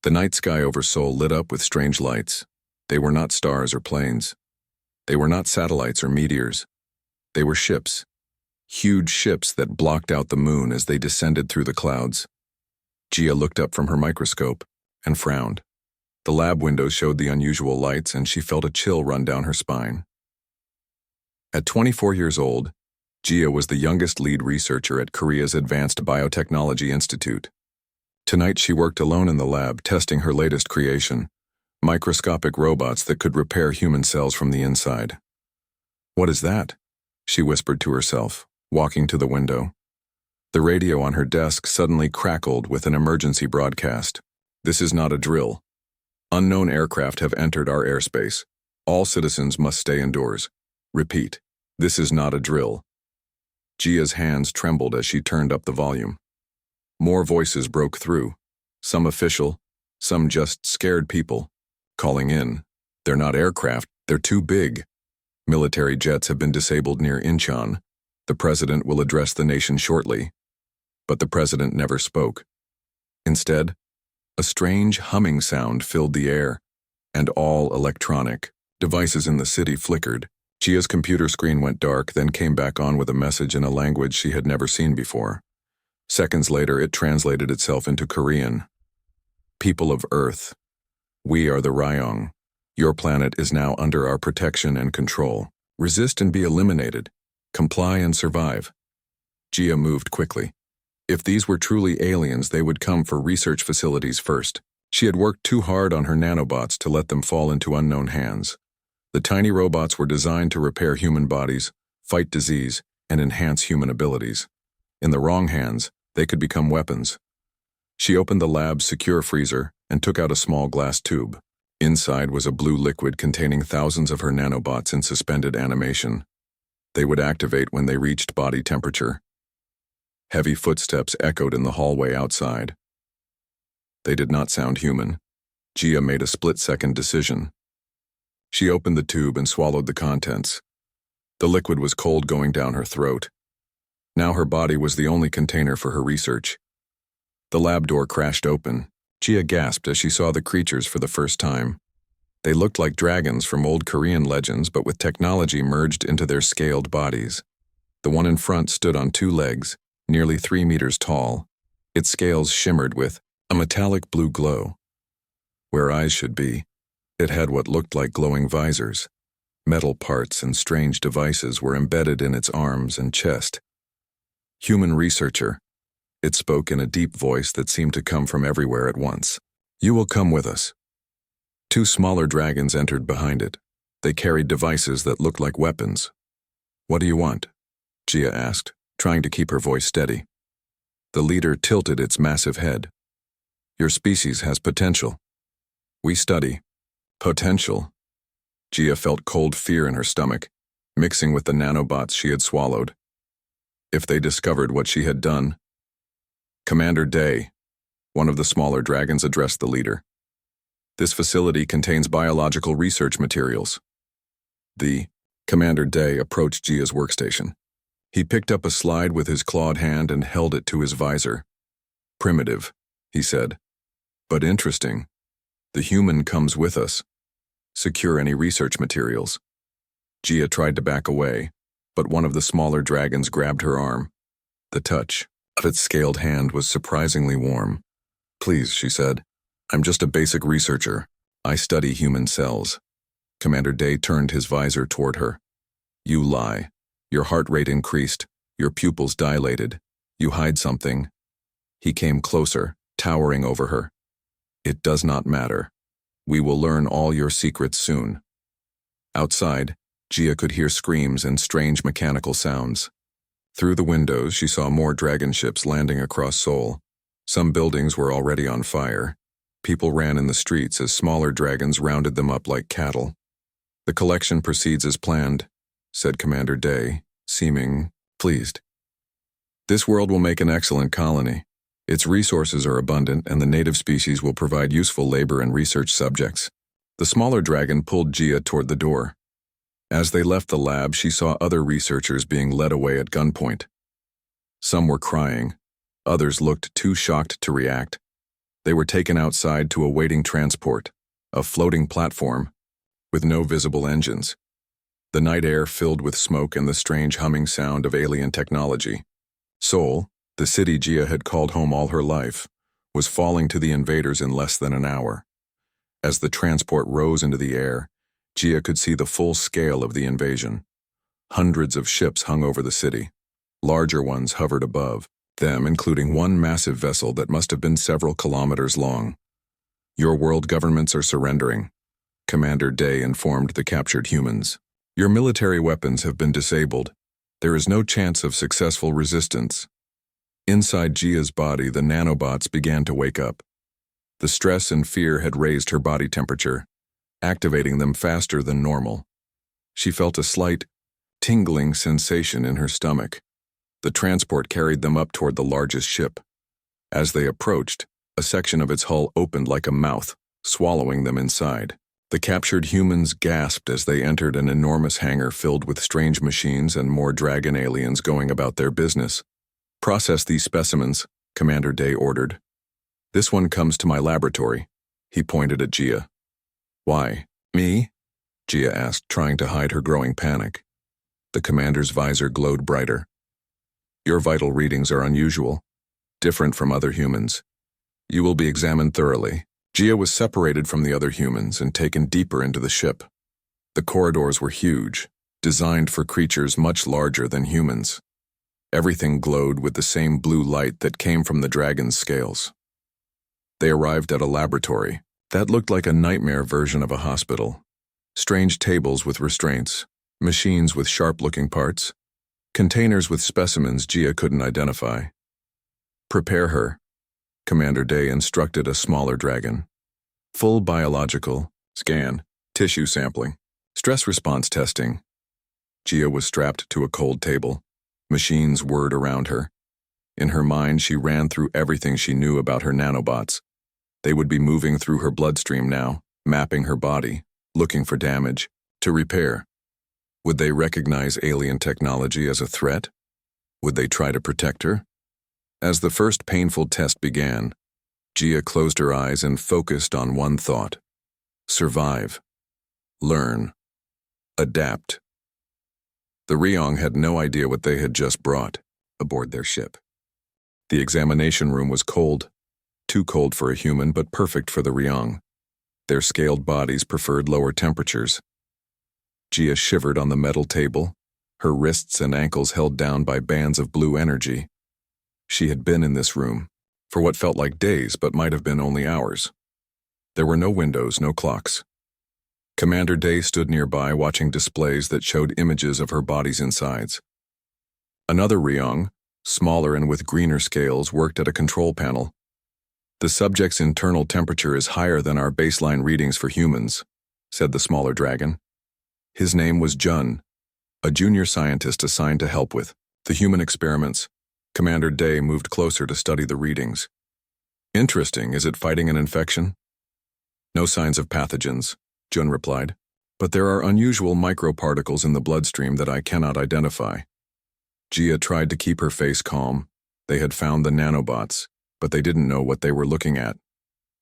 The night sky over Seoul lit up with strange lights. They were not stars or planes. They were not satellites or meteors. They were ships. Huge ships that blocked out the moon as they descended through the clouds. Gia looked up from her microscope and frowned. The lab windows showed the unusual lights, and she felt a chill run down her spine. At 24 years old, Gia was the youngest lead researcher at Korea's Advanced Biotechnology Institute. Tonight she worked alone in the lab, testing her latest creation, microscopic robots that could repair human cells from the inside. "What is that?" she whispered to herself, walking to the window. The radio on her desk suddenly crackled with an emergency broadcast. "This is not a drill. Unknown aircraft have entered our airspace. All citizens must stay indoors. Repeat, this is not a drill." Gia's hands trembled as she turned up the volume. More voices broke through, some official, some just scared people, calling in. "They're not aircraft, they're too big. Military jets have been disabled near Incheon. The president will address the nation shortly." But the president never spoke. Instead, a strange humming sound filled the air, and all electronic devices in the city flickered. Gia's computer screen went dark, then came back on with a message in a language she had never seen before. Seconds later, it translated itself into Korean. "People of Earth, we are the Ryong. Your planet is now under our protection and control. Resist and be eliminated. Comply and survive." Gia moved quickly. If these were truly aliens, they would come for research facilities first. She had worked too hard on her nanobots to let them fall into unknown hands. The tiny robots were designed to repair human bodies, fight disease, and enhance human abilities. In the wrong hands, they could become weapons. She opened the lab's secure freezer and took out a small glass tube. Inside was a blue liquid containing thousands of her nanobots in suspended animation. They would activate when they reached body temperature. Heavy footsteps echoed in the hallway outside. They did not sound human. Gia made a split-second decision. She opened the tube and swallowed the contents. The liquid was cold going down her throat. Now her body was the only container for her research. The lab door crashed open. Gia gasped as she saw the creatures for the first time. They looked like dragons from old Korean legends, but with technology merged into their scaled bodies. The one in front stood on two legs, nearly 3 meters tall. Its scales shimmered with a metallic blue glow. Where eyes should be, it had what looked like glowing visors. Metal parts and strange devices were embedded in its arms and chest. "Human researcher," it spoke in a deep voice that seemed to come from everywhere at once. "You will come with us." Two smaller dragons entered behind it. They carried devices that looked like weapons. "What do you want?" Gia asked, trying to keep her voice steady. The leader tilted its massive head. "Your species has potential. We study." Potential. Gia felt cold fear in her stomach, mixing with the nanobots she had swallowed. If they discovered what she had done. "Commander Day," one of the smaller dragons addressed the leader. "This facility contains biological research materials." The Commander Day approached Gia's workstation. He picked up a slide with his clawed hand and held it to his visor. "Primitive," he said, "but interesting. The human comes with us. Secure any research materials." Gia tried to back away, but one of the smaller dragons grabbed her arm. The touch of its scaled hand was surprisingly warm. "Please," she said, "I'm just a basic researcher. I study human cells." Commander Day turned his visor toward her. "You lie. Your heart rate increased. Your pupils dilated. You hide something." He came closer, towering over her. "It does not matter. We will learn all your secrets soon." Outside, Gia could hear screams and strange mechanical sounds. Through the windows, she saw more dragon ships landing across Seoul. Some buildings were already on fire. People ran in the streets as smaller dragons rounded them up like cattle. "The collection proceeds as planned," said Commander Day, seeming pleased. "This world will make an excellent colony. Its resources are abundant, and the native species will provide useful labor and research subjects." The smaller dragon pulled Gia toward the door. As they left the lab, she saw other researchers being led away at gunpoint. Some were crying. Others looked too shocked to react. They were taken outside to awaiting transport, a floating platform with no visible engines. The night air filled with smoke and the strange humming sound of alien technology. Seoul, the city Gia had called home all her life, was falling to the invaders in less than an hour. As the transport rose into the air, Gia could see the full scale of the invasion. Hundreds of ships hung over the city. Larger ones hovered above them, including one massive vessel that must have been several kilometers long. "Your world governments are surrendering," Commander Day informed the captured humans. "Your military weapons have been disabled. There is no chance of successful resistance." Inside Gia's body, the nanobots began to wake up. The stress and fear had raised her body temperature, activating them faster than normal. She felt a slight, tingling sensation in her stomach. The transport carried them up toward the largest ship. As they approached, a section of its hull opened like a mouth, swallowing them inside. The captured humans gasped as they entered an enormous hangar filled with strange machines and more dragon aliens going about their business. "Process these specimens," Commander Day ordered. "This one comes to my laboratory." He pointed at Gia. "Why, me?" Gia asked, trying to hide her growing panic. The commander's visor glowed brighter. "Your vital readings are unusual, different from other humans. You will be examined thoroughly." Gia was separated from the other humans and taken deeper into the ship. The corridors were huge, designed for creatures much larger than humans. Everything glowed with the same blue light that came from the dragon's scales. They arrived at a laboratory that looked like a nightmare version of a hospital. Strange tables with restraints, machines with sharp-looking parts, containers with specimens Gia couldn't identify. "Prepare her," Commander Day instructed a smaller dragon. "Full biological, scan, tissue sampling, stress response testing." Gia was strapped to a cold table. Machines whirred around her. In her mind, she ran through everything she knew about her nanobots. They would be moving through her bloodstream now, mapping her body, looking for damage, to repair. Would they recognize alien technology as a threat? Would they try to protect her? As the first painful test began, Gia closed her eyes and focused on one thought: survive, learn, adapt. The Ryong had no idea what they had just brought aboard their ship. The examination room was cold, too cold for a human but perfect for the Ryong. Their scaled bodies preferred lower temperatures. Gia shivered on the metal table, her wrists and ankles held down by bands of blue energy. She had been in this room for what felt like days but might have been only hours. There were no windows, no clocks. Commander Day stood nearby watching displays that showed images of her body's insides. Another Ryong, smaller and with greener scales, worked at a control panel. "The subject's internal temperature is higher than our baseline readings for humans," said the smaller dragon. His name was Jun, a junior scientist assigned to help with the human experiments. Commander Day moved closer to study the readings. "Interesting. Is it fighting an infection?" "No signs of pathogens," Jun replied, "but there are unusual microparticles in the bloodstream that I cannot identify." Gia tried to keep her face calm. They had found the nanobots, but they didn't know what they were looking at.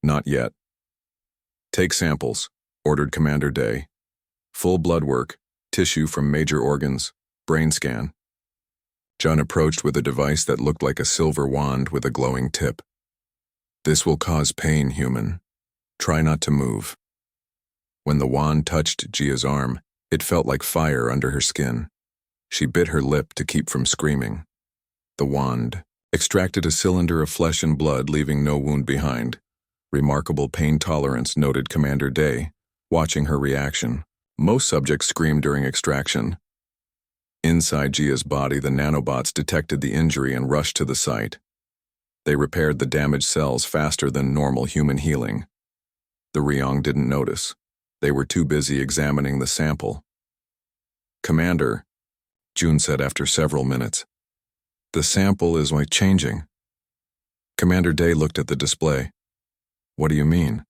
Not yet. "Take samples," ordered Commander Day. "Full blood work, tissue from major organs, brain scan." Jun approached with a device that looked like a silver wand with a glowing tip. "This will cause pain, human. Try not to move." When the wand touched Gia's arm, it felt like fire under her skin. She bit her lip to keep from screaming. The wand extracted a cylinder of flesh and blood, leaving no wound behind. "Remarkable pain tolerance," noted Commander Day, watching her reaction. Most subjects screamed during extraction. Inside Gia's body, the nanobots detected the injury and rushed to the site. They repaired the damaged cells faster than normal human healing. The Ryong didn't notice. They were too busy examining the sample. "Commander," Jun said after several minutes, "the sample is changing." Commander Day looked at the display. "What do you mean?"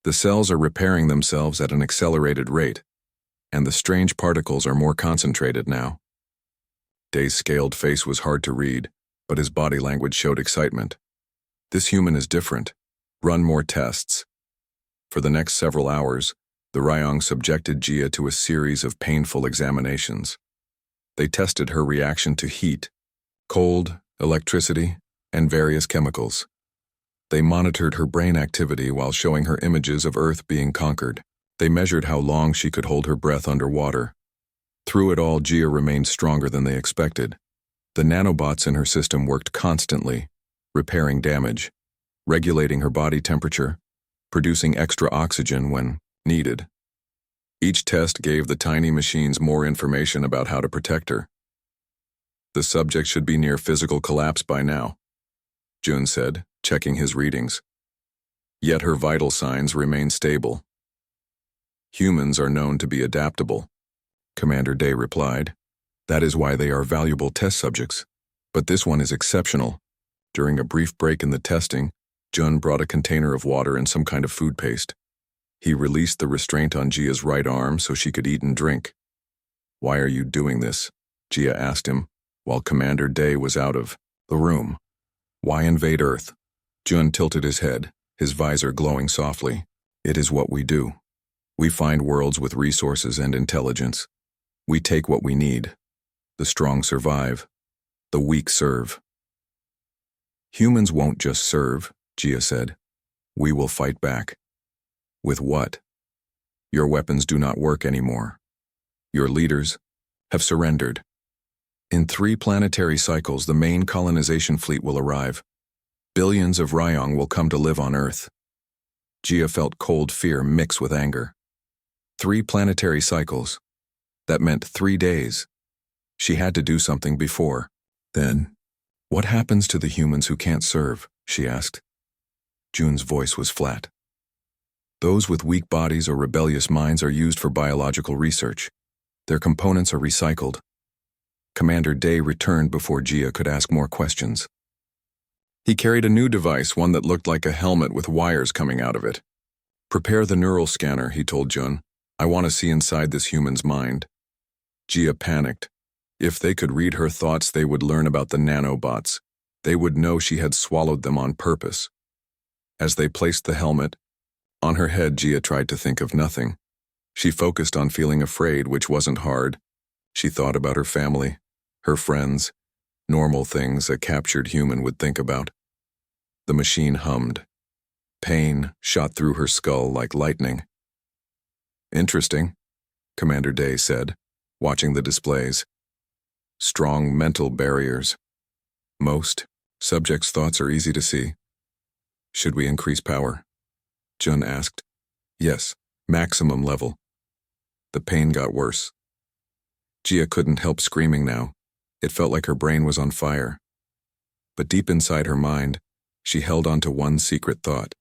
"The cells are repairing themselves at an accelerated rate, and the strange particles are more concentrated now." Day's scaled face was hard to read, but his body language showed excitement. "This human is different. Run more tests. For the next several hours, the Ryong subjected Jia to a series of painful examinations. They tested her reaction to heat, cold, electricity, and various chemicals. They monitored her brain activity while showing her images of Earth being conquered. They measured how long she could hold her breath underwater. Through it all, Jia remained stronger than they expected. The nanobots in her system worked constantly, repairing damage, regulating her body temperature, producing extra oxygen when needed. Each test gave the tiny machines more information about how to protect her. The subject should be near physical collapse by now, Jun said, checking his readings. Yet her vital signs remain stable. Humans are known to be adaptable, Commander Day replied. That is why they are valuable test subjects. But this one is exceptional. During a brief break in the testing, Jun brought a container of water and some kind of food paste. He released the restraint on Jia's right arm so she could eat and drink. Why are you doing this? Jia asked him, while Commander Day was out of the room. Why invade Earth? Jun tilted his head, his visor glowing softly. It is what we do. We find worlds with resources and intelligence. We take what we need. The strong survive. The weak serve. Humans won't just serve, Jia said. We will fight back. With what? Your weapons do not work anymore. Your leaders have surrendered. In 3 planetary cycles, the main colonization fleet will arrive. Billions of Ryong will come to live on Earth. Jia felt cold fear mix with anger. 3 planetary cycles. That meant 3 days. She had to do something before. Then, what happens to the humans who can't serve? She asked. Jun's voice was flat. Those with weak bodies or rebellious minds are used for biological research. Their components are recycled. Commander Day returned before Jia could ask more questions. He carried a new device, one that looked like a helmet with wires coming out of it. Prepare the neural scanner, he told Jun. I want to see inside this human's mind. Jia panicked. If they could read her thoughts, they would learn about the nanobots. They would know she had swallowed them on purpose. As they placed the helmet on her head, Jia tried to think of nothing. She focused on feeling afraid, which wasn't hard. She thought about her family, her friends, normal things a captured human would think about. The machine hummed. Pain shot through her skull like lightning. Interesting, Commander Day said, watching the displays. Strong mental barriers. Most subjects' thoughts are easy to see. Should we increase power? Jun asked. Yes, maximum level. The pain got worse. Jia couldn't help screaming now. It felt like her brain was on fire. But deep inside her mind, she held on to one secret thought.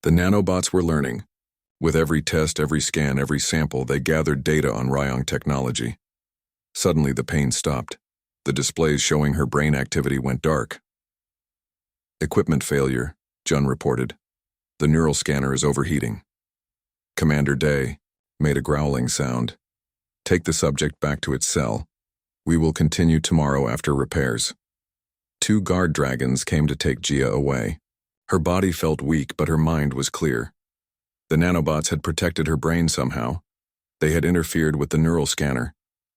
The nanobots were learning. With every test, every scan, every sample, they gathered data on Ryong technology. Suddenly, the pain stopped. The displays showing her brain activity went dark. Equipment failure, Jun reported. The neural scanner is overheating. Commander Day made a growling sound. Take the subject back to its cell. We will continue tomorrow after repairs. 2 guard dragons came to take Jia away. Her body felt weak, but her mind was clear. The nanobots had protected her brain somehow. They had interfered with the neural scanner.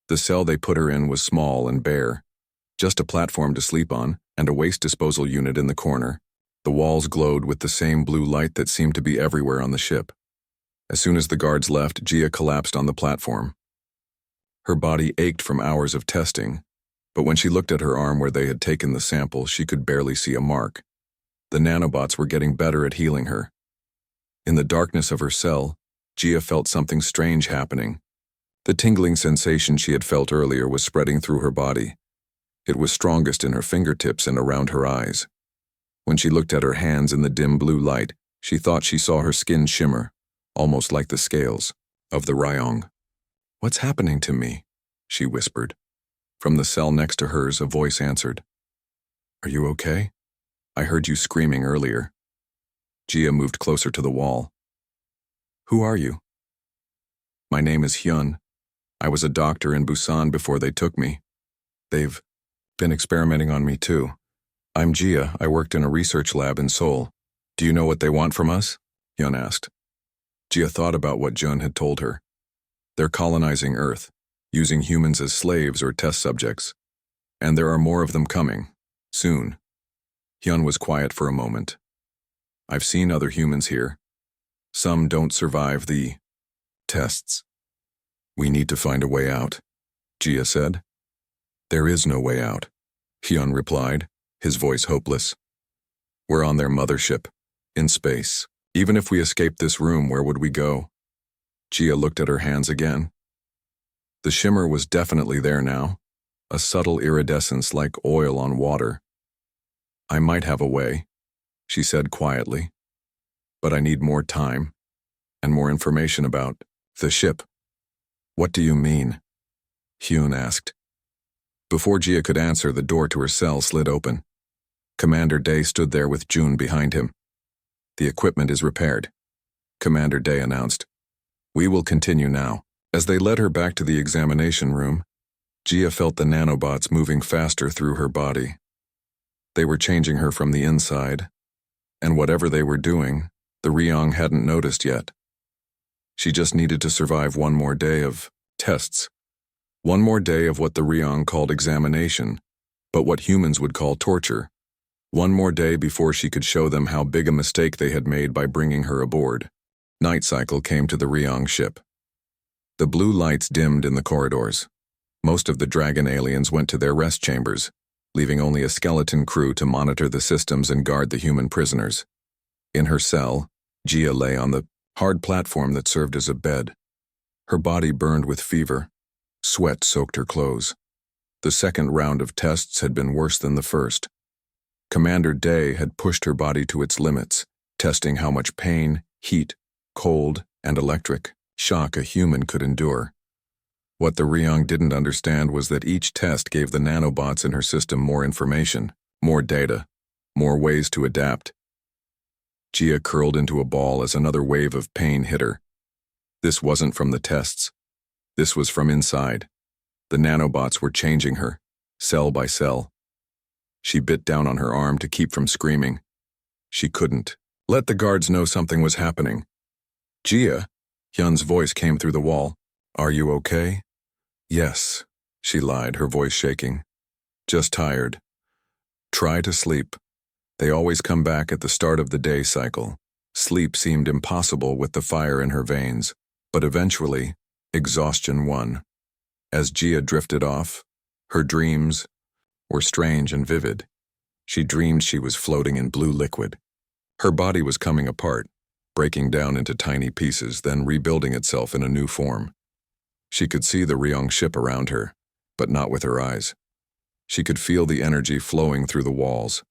The cell they put her in was small and bare. Just a platform to sleep on, and a waste disposal unit in the corner. The walls glowed with the same blue light that seemed to be everywhere on the ship. As soon as the guards left, Jia collapsed on the platform. Her body ached from hours of testing, but when she looked at her arm where they had taken the sample, she could barely see a mark. The nanobots were getting better at healing her. In the darkness of her cell, Jia felt something strange happening. The tingling sensation she had felt earlier was spreading through her body. It was strongest in her fingertips and around her eyes. When she looked at her hands in the dim blue light, she thought she saw her skin shimmer, almost like the scales of the Ryong. What's happening to me? She whispered. From the cell next to hers, a voice answered. Are you okay? I heard you screaming earlier. Jia moved closer to the wall. Who are you? My name is Hyun. I was a doctor in Busan before they took me. They've been experimenting on me too. I'm Jia. I worked in a research lab in Seoul. Do you know what they want from us? Hyun asked. Jia thought about what Jun had told her. They're colonizing Earth, using humans as slaves or test subjects. And there are more of them coming, soon. Hyun was quiet for a moment. I've seen other humans here. Some don't survive the tests. We need to find a way out, Jia said. There is no way out, Hyun replied, his voice hopeless. We're on their mothership, in space. Even if we escaped this room, where would we go? Jia looked at her hands again. The shimmer was definitely there now, a subtle iridescence like oil on water. I might have a way, she said quietly, but I need more time and more information about the ship. What do you mean? Hyun asked. Before Jia could answer, the door to her cell slid open. Commander Day stood there with June behind him. The equipment is repaired, Commander Day announced. We will continue now. As they led her back to the examination room, Jia felt the nanobots moving faster through her body. They were changing her from the inside, and whatever they were doing, the Ryong hadn't noticed yet. She just needed to survive one more day of tests. One more day of what the Ryong called examination, but what humans would call torture. One more day before she could show them how big a mistake they had made by bringing her aboard. Night cycle came to the Ryong ship. The blue lights dimmed in the corridors. Most of the dragon aliens went to their rest chambers, leaving only a skeleton crew to monitor the systems and guard the human prisoners. In her cell, Jia lay on the hard platform that served as a bed. Her body burned with fever. Sweat soaked her clothes. The second round of tests had been worse than the first. Commander Day had pushed her body to its limits, testing how much pain, heat, cold, and electric shock a human could endure. What the Ryong didn't understand was that each test gave the nanobots in her system more information, more data, more ways to adapt. Jia curled into a ball as another wave of pain hit her. This wasn't from the tests. This was from inside. The nanobots were changing her, cell by cell. She bit down on her arm to keep from screaming. She couldn't. Let the guards know something was happening. Jia, Hyun's voice came through the wall. Are you okay? Yes, she lied, her voice shaking. Just tired. Try to sleep. They always come back at the start of the day cycle. Sleep seemed impossible with the fire in her veins, but eventually, exhaustion won. As Jia drifted off, her dreams were strange and vivid. She dreamed she was floating in blue liquid. Her body was coming apart, breaking down into tiny pieces, then rebuilding itself in a new form. She could see the Ryong ship around her, but not with her eyes. She could feel the energy flowing through the walls,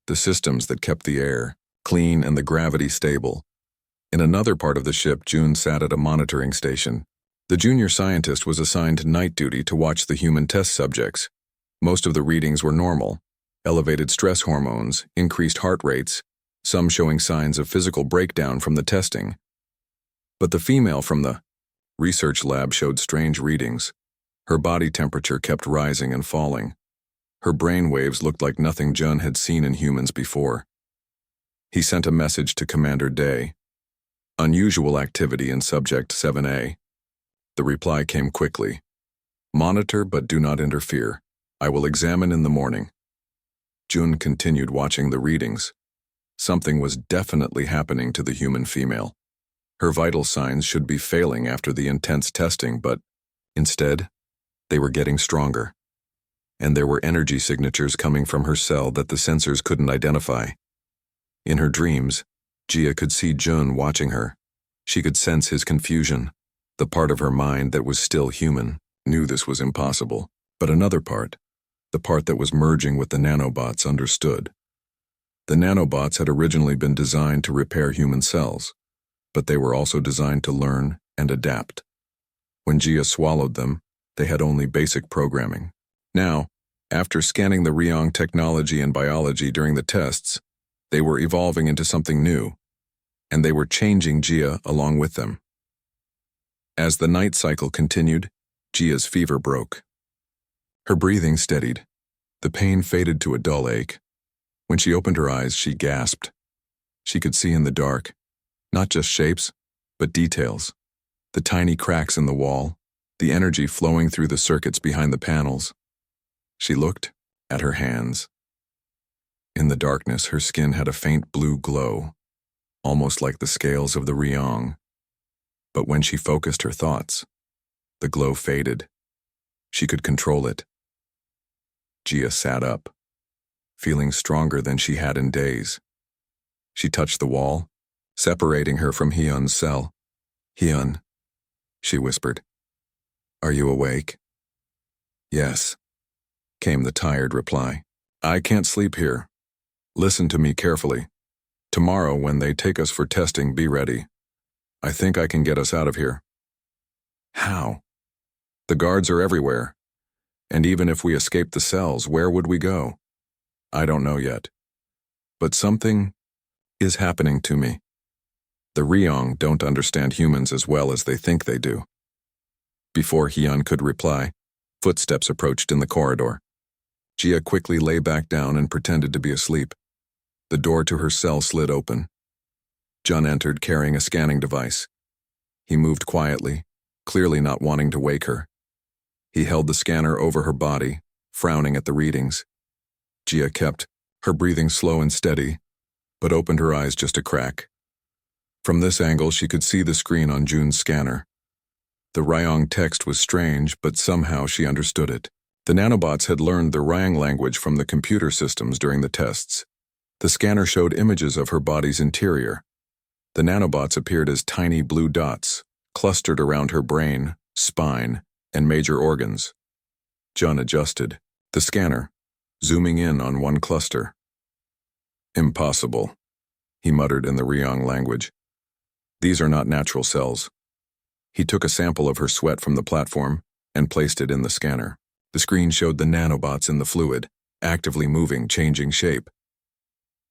the systems that kept the air clean and the gravity stable. In another part of the ship, June sat at a monitoring station. The junior scientist was assigned night duty to watch the human test subjects. Most of the readings were normal: elevated stress hormones, increased heart rates, some showing signs of physical breakdown from the testing. But the female from the research lab showed strange readings. Her body temperature kept rising and falling. Her brain waves looked like nothing Jun had seen in humans before. He sent a message to Commander Day. Unusual activity in Subject 7A. The reply came quickly. Monitor but do not interfere. I will examine in the morning. Jun continued watching the readings. Something was definitely happening to the human female. Her vital signs should be failing after the intense testing, but instead, they were getting stronger. And there were energy signatures coming from her cell that the sensors couldn't identify. In her dreams, Jia could see Jun watching her. She could sense his confusion. The part of her mind that was still human knew this was impossible, but another part, the part that was merging with the nanobots, understood. The nanobots had originally been designed to repair human cells, but they were also designed to learn and adapt. When Jia swallowed them, they had only basic programming. Now, after scanning the Ryong technology and biology during the tests, they were evolving into something new, and they were changing Jia along with them. As the night cycle continued, Jia's fever broke. Her breathing steadied. The pain faded to a dull ache. When she opened her eyes, she gasped. She could see in the dark, not just shapes, but details. The tiny cracks in the wall, the energy flowing through the circuits behind the panels. She looked at her hands. In the darkness, her skin had a faint blue glow, almost like the scales of the Ryong. But when she focused her thoughts, the glow faded. She could control it. Jia sat up, feeling stronger than she had in days. She touched the wall, separating her from Hyun's cell. "Hyun," she whispered. "Are you awake?" "Yes," came the tired reply. "I can't sleep here. Listen to me carefully. Tomorrow, when they take us for testing, be ready. I think I can get us out of here." "How?" "The guards are everywhere. And even if we escape the cells, where would we go?" "I don't know yet. But something is happening to me. The Ryong don't understand humans as well as they think they do." Before Hyun could reply, footsteps approached in the corridor. Jia quickly lay back down and pretended to be asleep. The door to her cell slid open. Jun entered carrying a scanning device. He moved quietly, clearly not wanting to wake her. He held the scanner over her body, frowning at the readings. Jia kept her breathing slow and steady, but opened her eyes just a crack. From this angle, she could see the screen on Jun's scanner. The Ryong text was strange, but somehow she understood it. The nanobots had learned the Ryong language from the computer systems during the tests. The scanner showed images of her body's interior. The nanobots appeared as tiny blue dots, clustered around her brain, spine, and major organs. Jun adjusted the scanner, zooming in on one cluster. "Impossible," he muttered in the Ryong language. "These are not natural cells." He took a sample of her sweat from the platform and placed it in the scanner. The screen showed the nanobots in the fluid, actively moving, changing shape.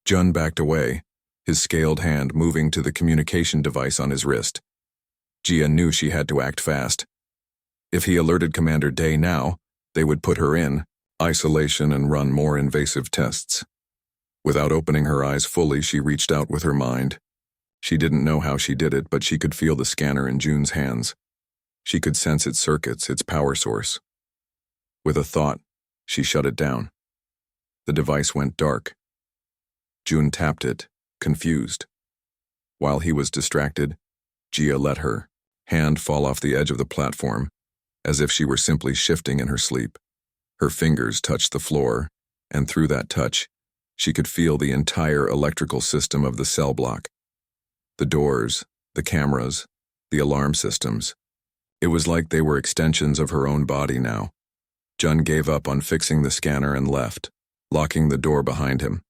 Jun backed away, his scaled hand moving to the communication device on his wrist. Jia knew she had to act fast. If he alerted Commander Day now, they would put her in isolation and run more invasive tests. Without opening her eyes fully, she reached out with her mind. She didn't know how she did it, but she could feel the scanner in Jun's hands. She could sense its circuits, its power source. With a thought, she shut it down. The device went dark. Jun tapped it, confused. While he was distracted, Jia let her hand fall off the edge of the platform, as if she were simply shifting in her sleep. Her fingers touched the floor, and through that touch, she could feel the entire electrical system of the cell block. The doors, the cameras, the alarm systems. It was like they were extensions of her own body now. Jun gave up on fixing the scanner and left, locking the door behind him.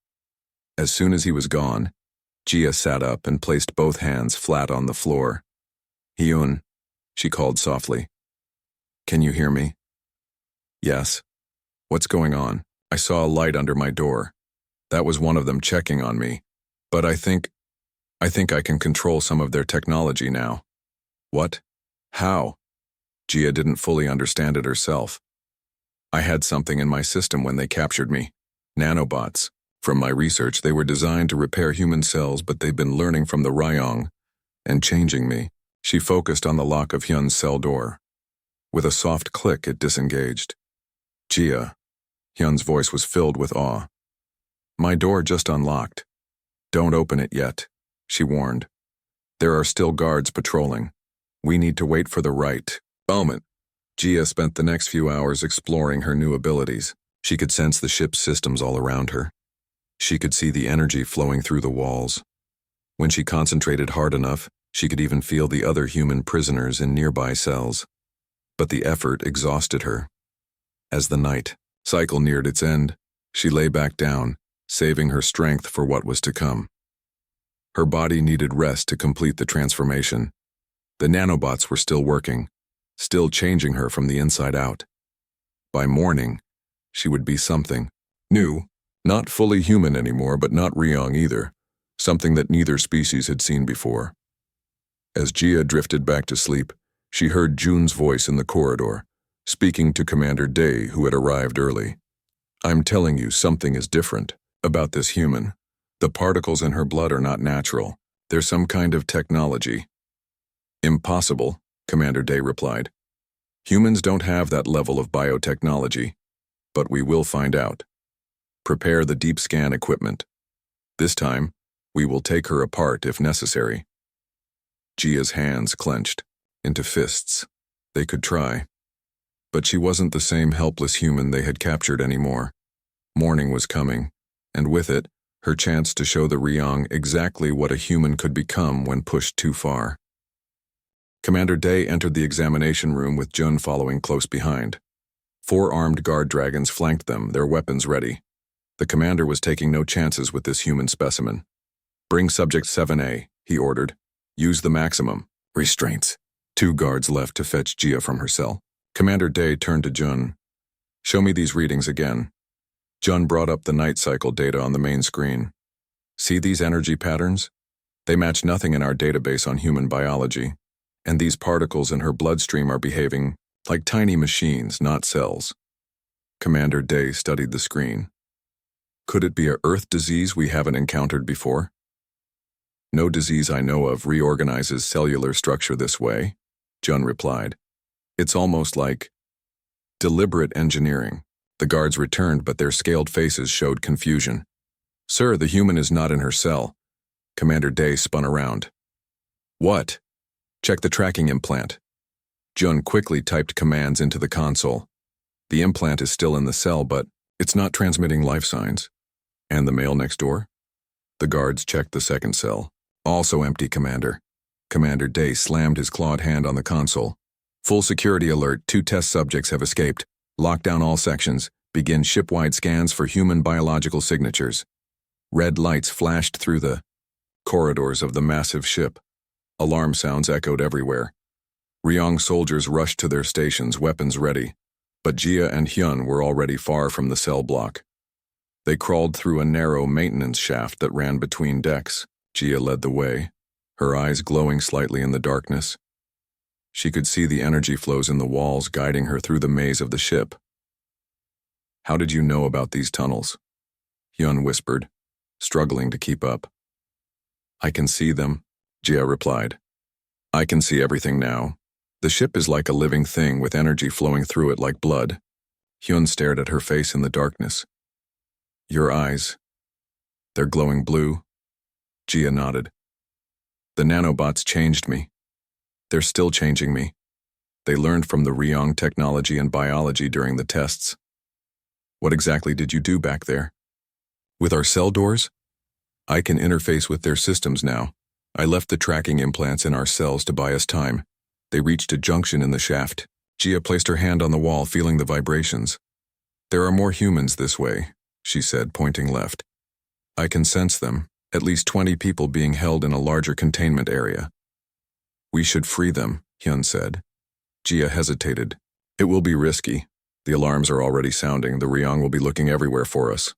As soon as he was gone, Jia sat up and placed both hands flat on the floor. "Hyun," she called softly. "Can you hear me?" "Yes." "What's going on?" "I saw a light under my door. That was one of them checking on me. But I think I can control some of their technology now." "What? How?" Jia didn't fully understand it herself. "I had something in my system when they captured me. Nanobots. From my research, they were designed to repair human cells, but they've been learning from the Ryong and changing me." She focused on the lock of Hyun's cell door. With a soft click, it disengaged. "Jia." Hyun's voice was filled with awe. "My door just unlocked. Don't open it yet," she warned. "There are still guards patrolling. We need to wait for the right moment." Jia spent the next few hours exploring her new abilities. She could sense the ship's systems all around her. She could see the energy flowing through the walls. When she concentrated hard enough, she could even feel the other human prisoners in nearby cells. But the effort exhausted her. As the night cycle neared its end, she lay back down, saving her strength for what was to come. Her body needed rest to complete the transformation. The nanobots were still working, still changing her from the inside out. By morning, she would be something new, not fully human anymore, but not Ryong either, something that neither species had seen before. As Jia drifted back to sleep, she heard Jun's voice in the corridor, speaking to Commander Day, who had arrived early. "I'm telling you, something is different about this human. The particles in her blood are not natural. They're some kind of technology. Impossible, Commander Day replied. Humans don't have that level of biotechnology, but we will find out. Prepare the deep scan equipment. This time, we will take her apart if necessary. Gia's hands clenched into fists. They could try. But she wasn't the same helpless human they had captured anymore. Morning was coming, and with it, her chance to show the Ryong exactly what a human could become when pushed too far. Commander Day entered the examination room with Jun following close behind. 4 armed guard dragons flanked them, their weapons ready. The commander was taking no chances with this human specimen. Bring Subject 7A, he ordered. Use the maximum. Restraints. 2 guards left to fetch Gia from her cell. Commander Day turned to Jun. Show me these readings again. Jun brought up the night cycle data on the main screen. See these energy patterns? They match nothing in our database on human biology, and these particles in her bloodstream are behaving like tiny machines, not cells. Commander Day studied the screen. Could it be a Earth disease we haven't encountered before? No disease I know of reorganizes cellular structure this way, Jun replied. It's almost like deliberate engineering. The guards returned, but their scaled faces showed confusion. Sir, the human is not in her cell. Commander Day spun around. What? Check the tracking implant. Jun quickly typed commands into the console. The implant is still in the cell, but it's not transmitting life signs. And the male next door? The guards checked the second cell. Also empty, Commander. Commander Day slammed his clawed hand on the console. Full security alert, 2 test subjects have escaped. Lock down all sections. Begin ship-wide scans for human biological signatures. Red lights flashed through the corridors of the massive ship. Alarm sounds echoed everywhere. Ryong soldiers rushed to their stations, weapons ready. But Gia and Hyun were already far from the cell block. They crawled through a narrow maintenance shaft that ran between decks. Gia led the way, her eyes glowing slightly in the darkness. She could see the energy flows in the walls guiding her through the maze of the ship. How did you know about these tunnels? Hyun whispered, struggling to keep up. I can see them, Gia replied. I can see everything now. The ship is like a living thing with energy flowing through it like blood. Hyun stared at her face in the darkness. Your eyes. They're glowing blue. Gia nodded. The nanobots changed me. They're still changing me. They learned from the Ryong technology and biology during the tests. What exactly did you do back there? With our cell doors? I can interface with their systems now. I left the tracking implants in our cells to buy us time. They reached a junction in the shaft. Gia placed her hand on the wall, feeling the vibrations. There are more humans this way, she said, pointing left. I can sense them, at least 20 people being held in a larger containment area. We should free them, Hyun said. Gia hesitated. It will be risky. The alarms are already sounding. The Ryong will be looking everywhere for us.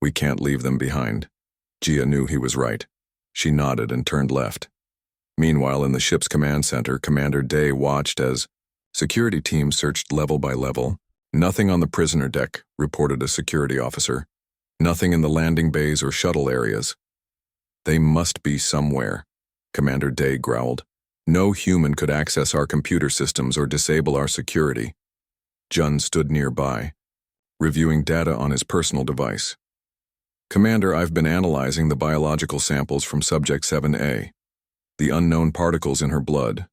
We can't leave them behind. Gia knew he was right. She nodded and turned left. Meanwhile, in the ship's command center, Commander Day watched as security teams searched level by level. Nothing on the prisoner deck, reported a security officer. Nothing in the landing bays or shuttle areas. They must be somewhere, Commander Day growled. No human could access our computer systems or disable our security. Jun stood nearby, reviewing data on his personal device. Commander, I've been analyzing the biological samples from Subject 7A. The unknown particles in her blood.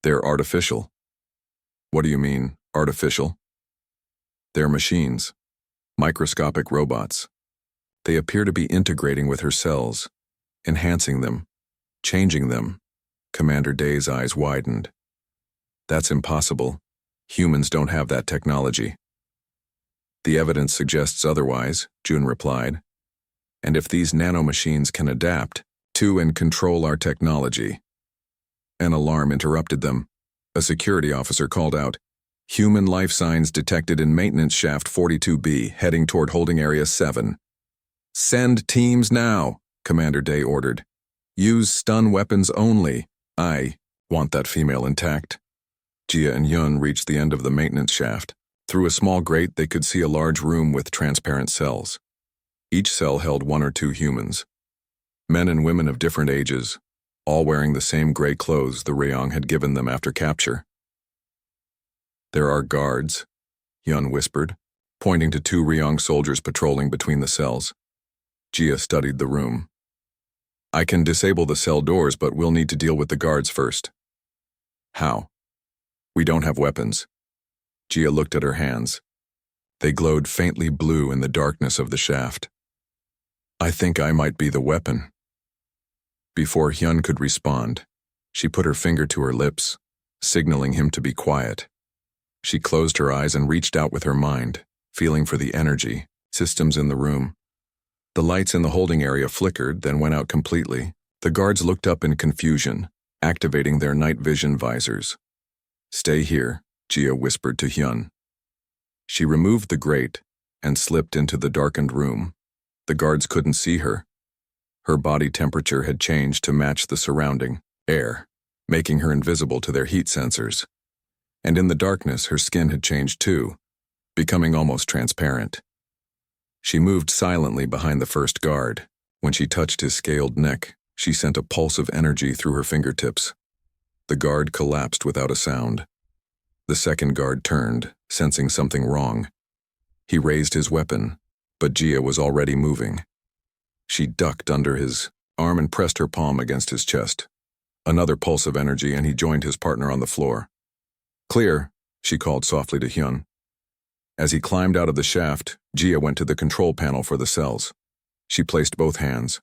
They're artificial. What do you mean, artificial? They're machines. Microscopic robots. They appear to be integrating with her cells, enhancing them, changing them. Commander Day's eyes widened. That's impossible. Humans don't have that technology. The evidence suggests otherwise, Jun replied. And if these nanomachines can adapt to and control our technology. An alarm interrupted them. A security officer called out, Human life signs detected in maintenance shaft 42B, heading toward holding area 7. Send teams now, Commander Day ordered. Use stun weapons only. I want that female intact. Gia and Yun reached the end of the maintenance shaft. Through a small grate, they could see a large room with transparent cells. Each cell held 1 or 2 humans, men and women of different ages, all wearing the same gray clothes the Rayong had given them after capture. "There are guards," Hyun whispered, pointing to 2 Rayong soldiers patrolling between the cells. Jia studied the room. "I can disable the cell doors, but we'll need to deal with the guards first." "How?" "We don't have weapons." Jia looked at her hands. They glowed faintly blue in the darkness of the shaft. "I think I might be the weapon." Before Hyun could respond, she put her finger to her lips, signaling him to be quiet. She closed her eyes and reached out with her mind, feeling for the energy systems in the room. The lights in the holding area flickered, then went out completely. The guards looked up in confusion, activating their night vision visors. "Stay here," Jia whispered to Hyun. She removed the grate and slipped into the darkened room. The guards couldn't see her. Her body temperature had changed to match the surrounding air, making her invisible to their heat sensors. And in the darkness, her skin had changed too, becoming almost transparent. She moved silently behind the first guard. When she touched his scaled neck, she sent a pulse of energy through her fingertips. The guard collapsed without a sound. The second guard turned, sensing something wrong. He raised his weapon, but Jia was already moving. She ducked under his arm and pressed her palm against his chest. Another pulse of energy, and he joined his partner on the floor. "Clear," she called softly to Hyun. As he climbed out of the shaft, Jia went to the control panel for the cells. She placed both hands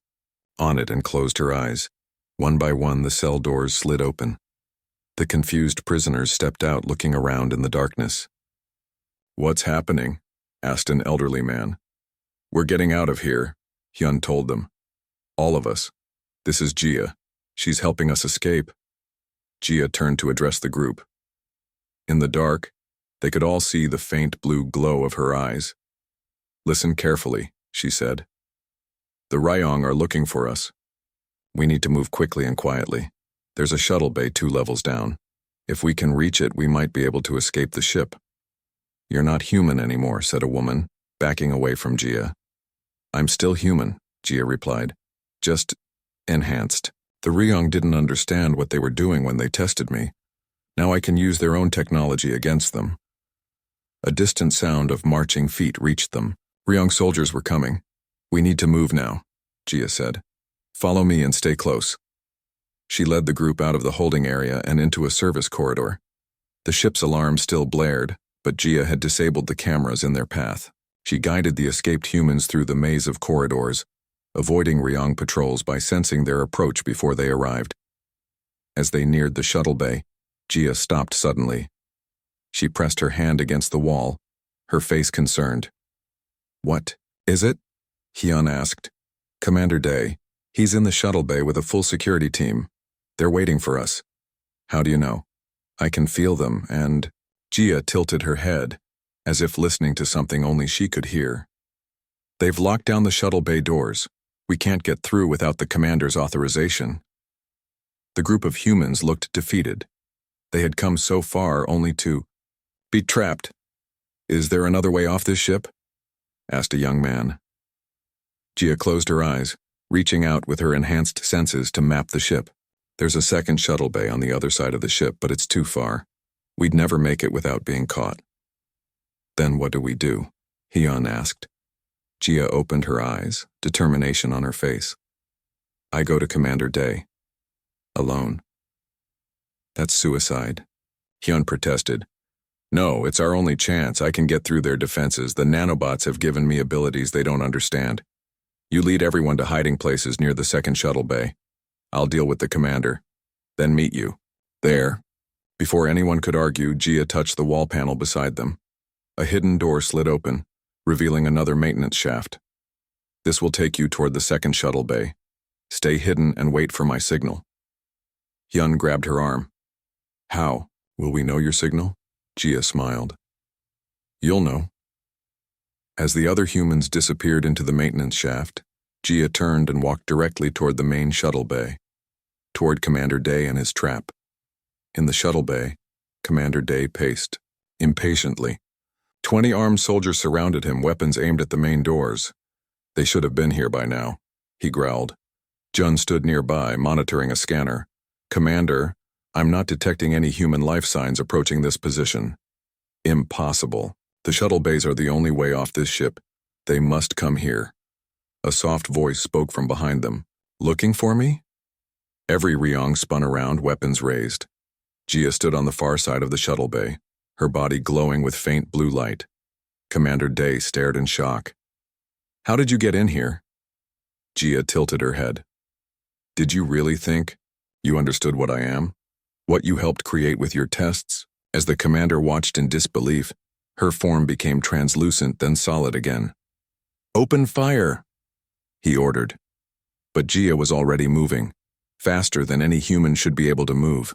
on it and closed her eyes. One by one, the cell doors slid open. The confused prisoners stepped out, looking around in the darkness. "What's happening?" asked an elderly man. "We're getting out of here," Hyun told them. "All of us. This is Jia. She's helping us escape." Jia turned to address the group. In the dark, they could all see the faint blue glow of her eyes. "Listen carefully," she said. "The Rayong are looking for us. We need to move quickly and quietly. There's a shuttle bay 2 levels down. If we can reach it, we might be able to escape the ship." "You're not human anymore," said a woman, backing away from Jia. "I'm still human," Jia replied. "Just enhanced. The Rayong didn't understand what they were doing when they tested me. Now I can use their own technology against them." A distant sound of marching feet reached them. Rayong soldiers were coming. "We need to move now," Jia said. "Follow me and stay close." She led the group out of the holding area and into a service corridor. The ship's alarm still blared, but Jia had disabled the cameras in their path. She guided the escaped humans through the maze of corridors, avoiding Rayong patrols by sensing their approach before they arrived. As they neared the shuttle bay, Jia stopped suddenly. She pressed her hand against the wall, her face concerned. "What is it?" Hyun asked. "Commander Day. He's in the shuttle bay with a full security team. They're waiting for us." "How do you know?" "I can feel them, and—" Jia tilted her head, as if listening to something only she could hear. "They've locked down the shuttle bay doors. We can't get through without the commander's authorization." The group of humans looked defeated. They had come so far only to be trapped. "Is there another way off this ship?" asked a young man. Jia closed her eyes, reaching out with her enhanced senses to map the ship. "There's a second shuttle bay on the other side of the ship, but it's too far. We'd never make it without being caught." "Then what do we do?" Hyun asked. Jia opened her eyes, determination on her face. "I go to Commander Day. Alone." "That's suicide," Hyun protested. "No, it's our only chance. I can get through their defenses. The nanobots have given me abilities they don't understand. You lead everyone to hiding places near the second shuttle bay. I'll deal with the commander, then meet you there." Before anyone could argue, Jia touched the wall panel beside them. A hidden door slid open, revealing another maintenance shaft. "This will take you toward the second shuttle bay. Stay hidden and wait for my signal." Hyun grabbed her arm. "How? Will we know your signal?" Jia smiled. "You'll know." As the other humans disappeared into the maintenance shaft, Jia turned and walked directly toward the main shuttle bay, toward Commander Day and his trap. In the shuttle bay, Commander Day paced, impatiently. 20 armed soldiers surrounded him, weapons aimed at the main doors. They should have been here by now, he growled. Jun stood nearby, monitoring a scanner. Commander, I'm not detecting any human life signs approaching this position. Impossible. The shuttle bays are the only way off this ship. They must come here. A soft voice spoke from behind them. Looking for me? Every Ryong spun around, weapons raised. Jia stood on the far side of the shuttle bay, her body glowing with faint blue light. Commander Day stared in shock. How did you get in here? Jia tilted her head. Did you really think you understood what I am? What you helped create with your tests? As the commander watched in disbelief, her form became translucent, then solid again. Open fire, he ordered. But Jia was already moving, faster than any human should be able to move.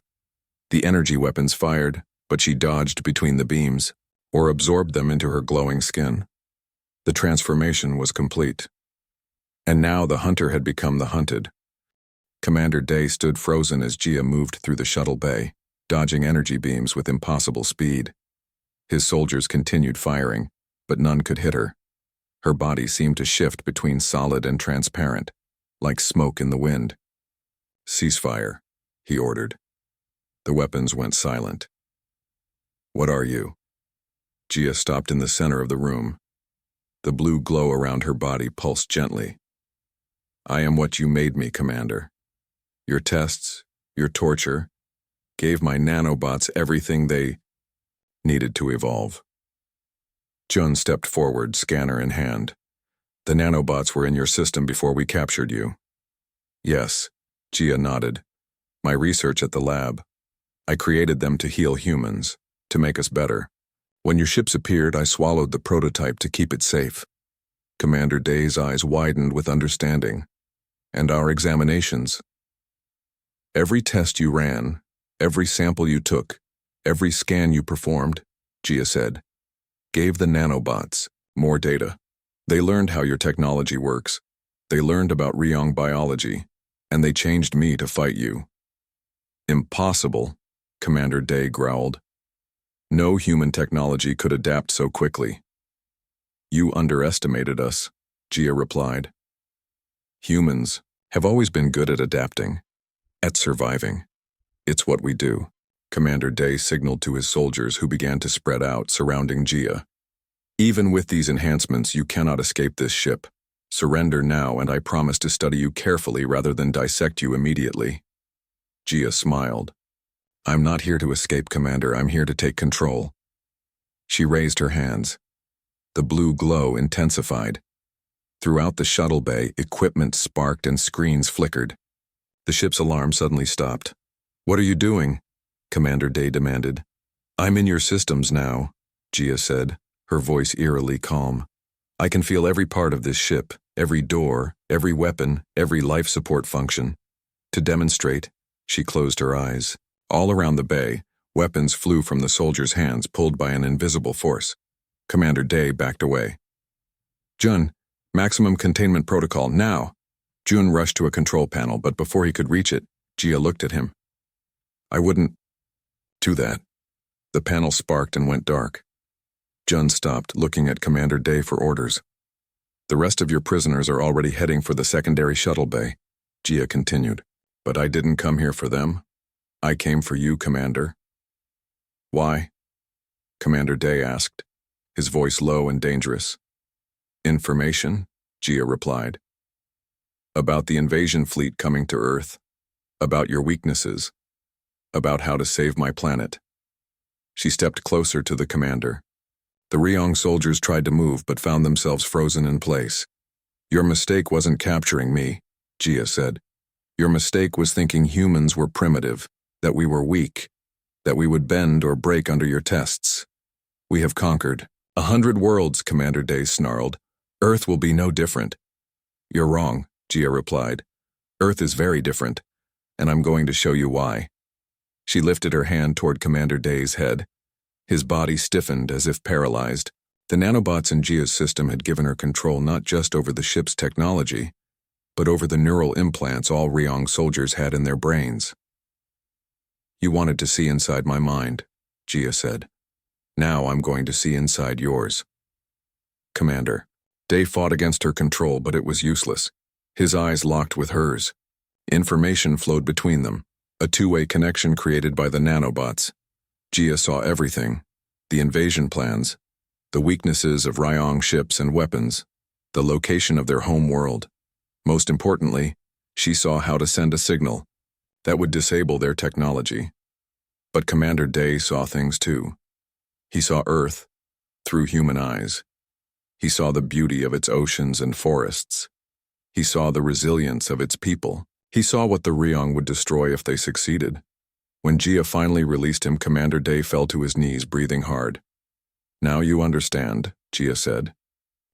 The energy weapons fired, but she dodged between the beams, or absorbed them into her glowing skin. The transformation was complete. And now the hunter had become the hunted. Commander Day stood frozen as Jia moved through the shuttle bay, dodging energy beams with impossible speed. His soldiers continued firing, but none could hit her. Her body seemed to shift between solid and transparent, like smoke in the wind. Ceasefire, he ordered. The weapons went silent. What are you? Jia stopped in the center of the room. The blue glow around her body pulsed gently. I am what you made me, Commander. Your tests, your torture, gave my nanobots everything they needed to evolve. Jun stepped forward, scanner in hand. The nanobots were in your system before we captured you. Yes, Jia nodded. My research at the lab. I created them to heal humans, to make us better. When your ships appeared, I swallowed the prototype to keep it safe. Commander Day's eyes widened with understanding. And our examinations. Every test you ran, every sample you took, every scan you performed, Jia said, gave the nanobots more data. They learned how your technology works. They learned about Ryong biology, and they changed me to fight you. Impossible, Commander Day growled. No human technology could adapt so quickly. You underestimated us, Jia replied. Humans have always been good at adapting, at surviving. It's what we do. Commander Day signaled to his soldiers, who began to spread out, surrounding Jia. Even with these enhancements, you cannot escape this ship. Surrender now, and I promise to study you carefully rather than dissect you immediately. Jia smiled. I'm not here to escape, Commander. I'm here to take control. She raised her hands. The blue glow intensified. Throughout the shuttle bay, equipment sparked and screens flickered. The ship's alarm suddenly stopped. What are you doing? Commander Day demanded. I'm in your systems now, Jia said, her voice eerily calm. I can feel every part of this ship, every door, every weapon, every life support function. To demonstrate, she closed her eyes. All around the bay, weapons flew from the soldiers' hands, pulled by an invisible force. Commander Day backed away. Jun, maximum containment protocol, now! Jun rushed to a control panel, but before he could reach it, Jia looked at him. I wouldn't do that. The panel sparked and went dark. Jun stopped, looking at Commander Day for orders. The rest of your prisoners are already heading for the secondary shuttle bay, Jia continued. But I didn't come here for them. I came for you, Commander. Why? Commander Day asked, his voice low and dangerous. Information, Jia replied. About the invasion fleet coming to Earth. About your weaknesses. About how to save my planet. She stepped closer to the commander. The Ryong soldiers tried to move but found themselves frozen in place. Your mistake wasn't capturing me, Jia said. Your mistake was thinking humans were primitive, that we were weak, that we would bend or break under your tests. We have conquered 100 worlds, Commander Day snarled. Earth will be no different. You're wrong, Jia replied. Earth is very different, and I'm going to show you why. She lifted her hand toward Commander Day's head. His body stiffened as if paralyzed. The nanobots in Jia's system had given her control not just over the ship's technology, but over the neural implants all Ryong soldiers had in their brains. You wanted to see inside my mind, Jia said. Now I'm going to see inside yours. Commander, Day fought against her control, but it was useless. His eyes locked with hers. Information flowed between them, a two-way connection created by the nanobots. Jia saw everything: the invasion plans, the weaknesses of Ryong ships and weapons, the location of their home world. Most importantly, she saw how to send a signal that would disable their technology. But Commander Day saw things too. He saw Earth through human eyes. He saw the beauty of its oceans and forests. He saw the resilience of its people. He saw what the Ryong would destroy if they succeeded. When Jia finally released him, Commander Day fell to his knees, breathing hard. "Now you understand," Jia said.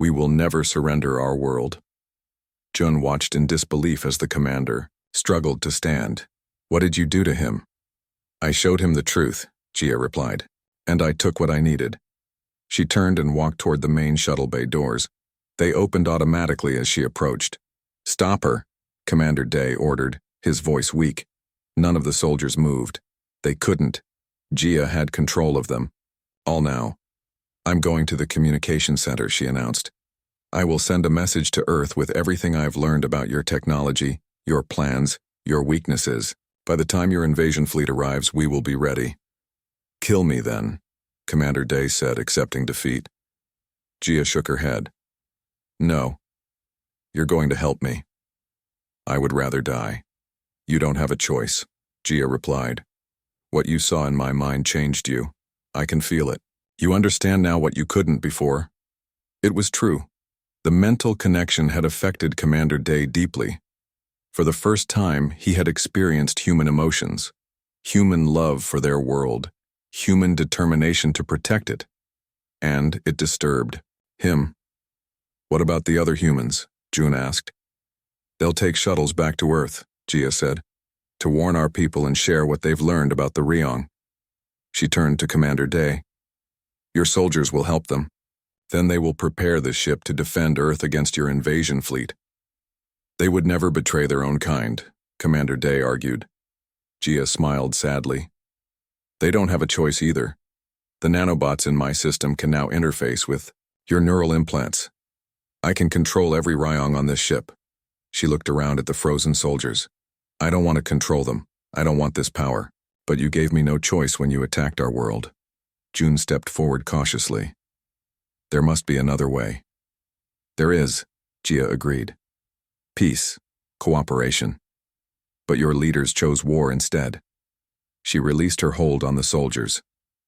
"We will never surrender our world." Jun watched in disbelief as the commander struggled to stand. "What did you do to him?" "I showed him the truth," Jia replied, "and I took what I needed." She turned and walked toward the main shuttle bay doors. They opened automatically as she approached. "Stop her," Commander Day ordered, his voice weak. None of the soldiers moved. They couldn't. Jia had control of them. "All now. I'm going to the communication center," she announced. "I will send a message to Earth with everything I've learned about your technology, your plans, your weaknesses. By the time your invasion fleet arrives, we will be ready." "Kill me then," Commander Day said, accepting defeat. Jia shook her head. "No. You're going to help me." "I would rather die." "You don't have a choice," Jia replied. "What you saw in my mind changed you. I can feel it. You understand now what you couldn't before." It was true. The mental connection had affected Commander Day deeply. For the first time, he had experienced human emotions, human love for their world, human determination to protect it. And it disturbed him. "What about the other humans?" Jun asked. "They'll take shuttles back to Earth," Jia said, "to warn our people and share what they've learned about the Ryong." She turned to Commander Day. "Your soldiers will help them. Then they will prepare the ship to defend Earth against your invasion fleet." "They would never betray their own kind," Commander Day argued. Jia smiled sadly. "They don't have a choice either. The nanobots in my system can now interface with your neural implants. I can control every Ryong on this ship." She looked around at the frozen soldiers. "I don't want to control them. I don't want this power. But you gave me no choice when you attacked our world." Jun stepped forward cautiously. "There must be another way." "There is," Jia agreed. "Peace, cooperation. But your leaders chose war instead." She released her hold on the soldiers.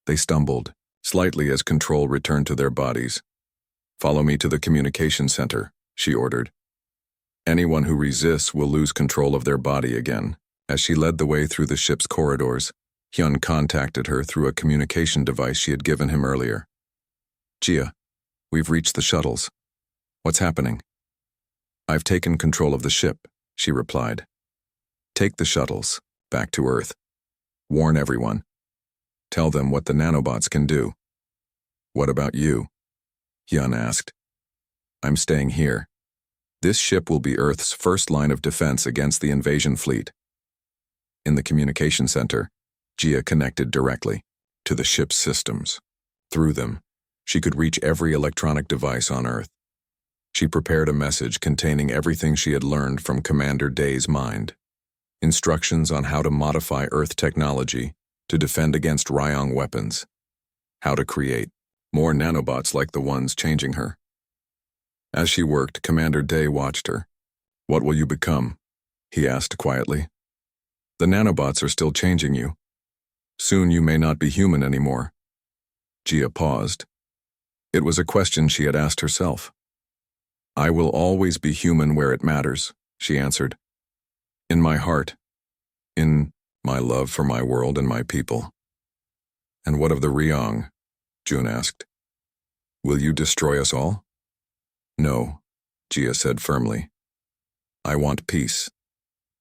They stumbled slightly as control returned to their bodies. "Follow me to the communication center," she ordered. "Anyone who resists will lose control of their body again." As she led the way through the ship's corridors, Hyun contacted her through a communication device she had given him earlier. "Jia, we've reached the shuttles. What's happening?" "I've taken control of the ship," she replied. "Take the shuttles back to Earth. Warn everyone. Tell them what the nanobots can do." "What about you?" Hyun asked. "I'm staying here. This ship will be Earth's first line of defense against the invasion fleet." In the communication center, Jia connected directly to the ship's systems. Through them, she could reach every electronic device on Earth. She prepared a message containing everything she had learned from Commander Day's mind. Instructions on how to modify Earth technology to defend against Ryong weapons. How to create more nanobots like the ones changing her. As she worked, Commander Day watched her. "What will you become?" he asked quietly. "The nanobots are still changing you. Soon you may not be human anymore." Jia paused. It was a question she had asked herself. "I will always be human where it matters," she answered. "In my heart. In my love for my world and my people." "And what of the Ryong?" Jun asked. "Will you destroy us all?" "No," Jia said firmly. "I want peace,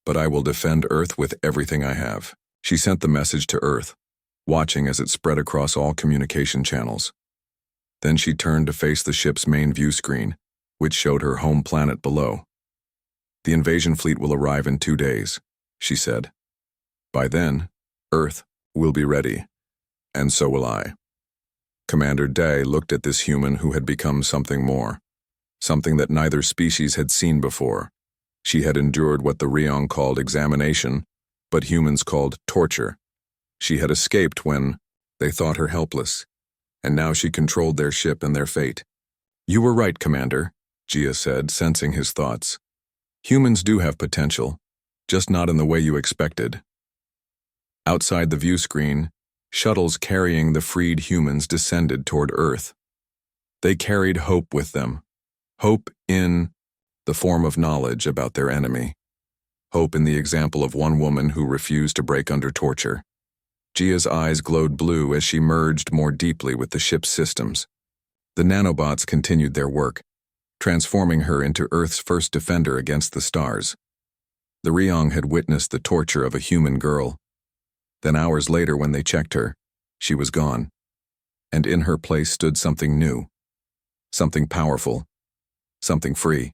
but I will defend Earth with everything I have." She sent the message to Earth, watching as it spread across all communication channels. Then she turned to face the ship's main view screen, which showed her home planet below. "The invasion fleet will arrive in 2 days," she said. "By then, Earth will be ready, and so will I." Commander Day looked at this human who had become something more. something that neither species had seen before. She had endured what the Ryong called examination, but humans called torture. She had escaped when they thought her helpless, and now she controlled their ship and their fate. "You were right, Commander," Jia said, sensing his thoughts. "Humans do have potential, just not in the way you expected." Outside the view screen, shuttles carrying the freed humans descended toward Earth. They carried hope with them. Hope in the form of knowledge about their enemy. Hope in the example of one woman who refused to break under torture. Jia's eyes glowed blue as she merged more deeply with the ship's systems. The nanobots continued their work, transforming her into Earth's first defender against the stars. The Ryong had witnessed the torture of a human girl. Then hours later, when they checked her, she was gone. And in her place stood something new. Something powerful. Something free.